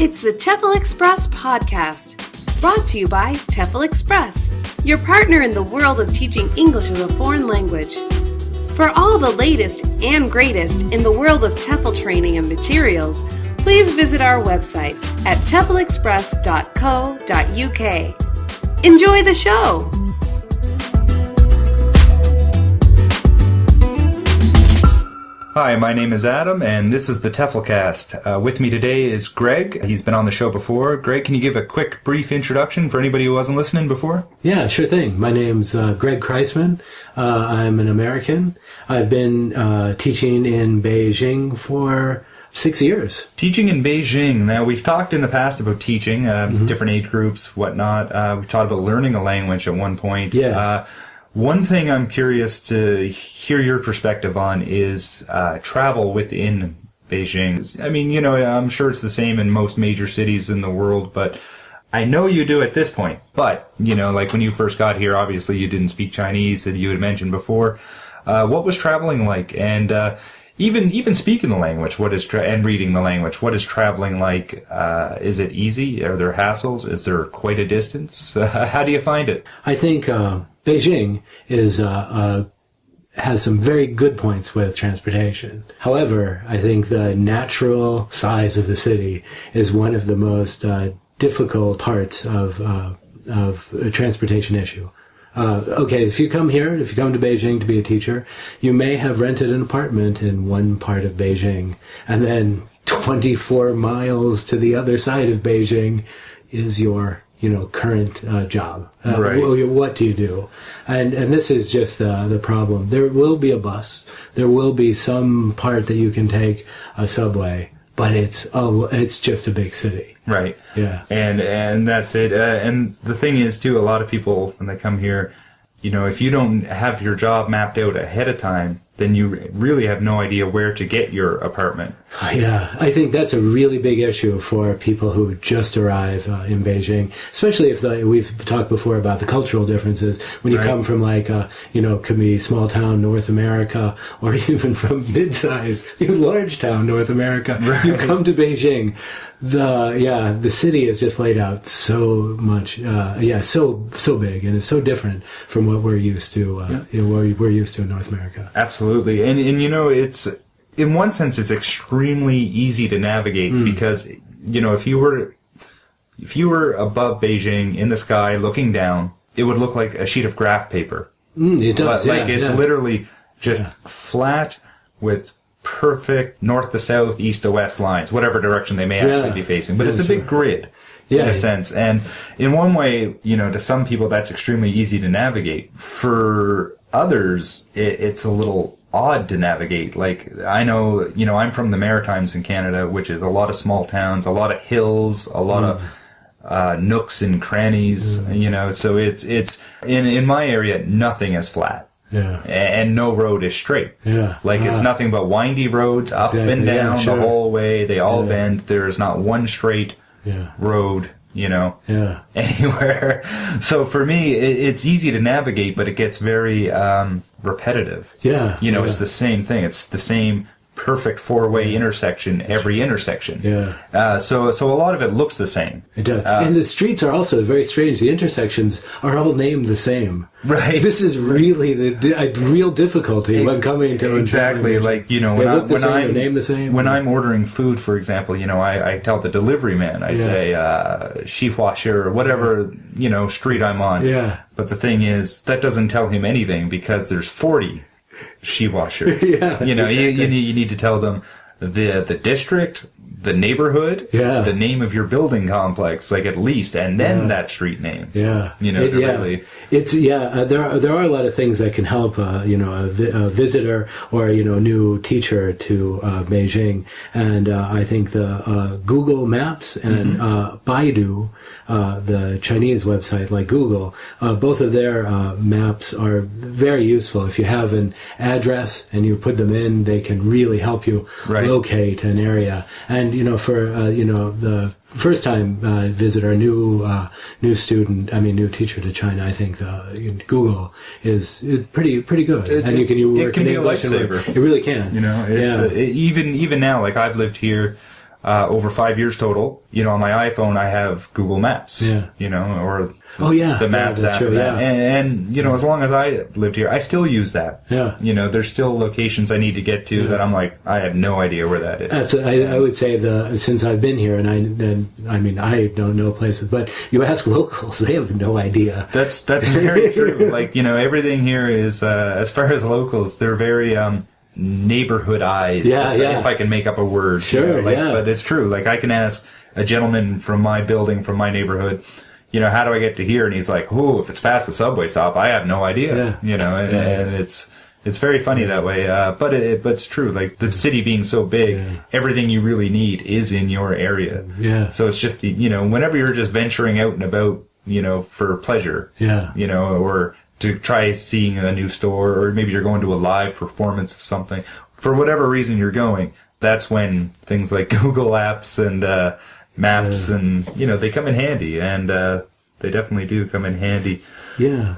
It's the TEFL Express podcast, brought to you by TEFL Express, your partner in the world of teaching English as a foreign language. For all the latest and greatest in the world of TEFL training and materials, please visit our website at teflexpress.co.uk. Enjoy the show! Hi, my name is Adam, and this is the TEFLCast. With me today is Greg. He's been on the show before. Greg, can you give a quick, brief introduction for anybody who wasn't listening before? Yeah, sure thing. My name's Greg Kreisman. I'm an American. I've been teaching in Beijing for 6 years. Teaching in Beijing. Now, we've talked in the past about teaching, different age groups, whatnot. We've talked about learning a language at one point. Yes. One thing I'm curious to hear your perspective on is travel within Beijing. I mean, you know, I'm sure it's the same in most major cities in the world, but I know you do at this point. But, you know, like when you first got here, obviously you didn't speak Chinese, as you had mentioned before. What was traveling like? And even speaking the language, and reading the language, what is traveling like? Is it easy? Are there hassles? Is there quite a distance? How do you find it? I think Beijing has some very good points with transportation. However, I think the natural size of the city is one of the most difficult parts of a transportation issue. Okay, if you come to Beijing to be a teacher, you may have rented an apartment in one part of Beijing, and then 24 miles to the other side of Beijing is your current job. Right. What do you do? And this is just the problem. There will be a bus. There will be some part that you can take a subway, but it's just a big city. Right. Yeah. And that's it. And the thing is, too, a lot of people, when they come here, you know, if you don't have your job mapped out ahead of time, then you really have no idea where to get your apartment. Yeah, I think that's a really big issue for people who just arrive in Beijing, especially if we've talked before about the cultural differences. When you come from could be small town North America, or even from mid-size, large town North America, you come to Beijing. The city is just laid out so much, so big, and it's so different from what we're used to, we're used to in North America. Absolutely. And you know, it's, in one sense, it's extremely easy to navigate because, you know, if you were above Beijing in the sky looking down, it would look like a sheet of graph paper. It does. It's literally just flat with perfect north to south, east to west lines, whatever direction they may actually be facing. But it's a big grid. In a sense. And in one way, you know, to some people that's extremely easy to navigate. For others, it's a little odd to navigate. Like, I know, you know, I'm from the Maritimes in Canada, which is a lot of small towns, a lot of hills, a lot of nooks and crannies, you know, so it's in my area, nothing is flat. Yeah. And no road is straight. Yeah. Like, it's nothing but windy roads up and down the whole way. They all bend. There is not one straight road, you know, anywhere. So for me, it's easy to navigate, but it gets very repetitive. Yeah. You know, it's the same thing. It's the same perfect four-way intersection, every intersection. Yeah. So a lot of it looks the same. It does. And the streets are also very strange. The intersections are all named the same. Right. This is really a real difficulty when coming to exactly. Like, you know, when I'm ordering food, for example, you know, I tell the delivery man, I say Xihua or whatever, you know, street I'm on. Yeah. But the thing is, that doesn't tell him anything because there's 40 Xihua. You know, exactly. you need to tell them the district, the neighborhood, the name of your building complex, like, at least, and then that street name. Yeah. You know, really. It's, there are a lot of things that can help, you know, a visitor or, you know, new teacher to Beijing. And I think the Google Maps and Baidu, the Chinese website like Google, both of their maps are very useful. If you have an address and you put them in, they can really help you locate an area. And, you know, for, the first time visitor, new teacher to China, I think Google is pretty good. And you can work it can in be English. A lifesaver. It really can. You know, it's even now, like, I've lived here over 5 years total. On my iPhone, I have Google Maps. Yeah. Or the Maps app. True, yeah. And as long as I lived here, I still use that. Yeah. There's still locations I need to get to that I'm like, I have no idea where that is. I would say since I've been here, and I mean, I don't know places, but you ask locals, they have no idea. That's very true. Like, everything here is, as far as locals, they're very, neighborhoodized. If I can make up a word. Sure, But it's true. Like, I can ask a gentleman from my building, from my neighborhood, how do I get to here? And he's like, oh, if it's past the subway stop, I have no idea. And it's very funny that way. But it's true. Like, the city being so big, everything you really need is in your area. Yeah. So it's just whenever you're just venturing out and about, for pleasure. Yeah. Or to try seeing a new store, or maybe you're going to a live performance of something. For whatever reason you're going, that's when things like Google Apps and Maps and, they come in handy. And they definitely do come in handy. Yeah.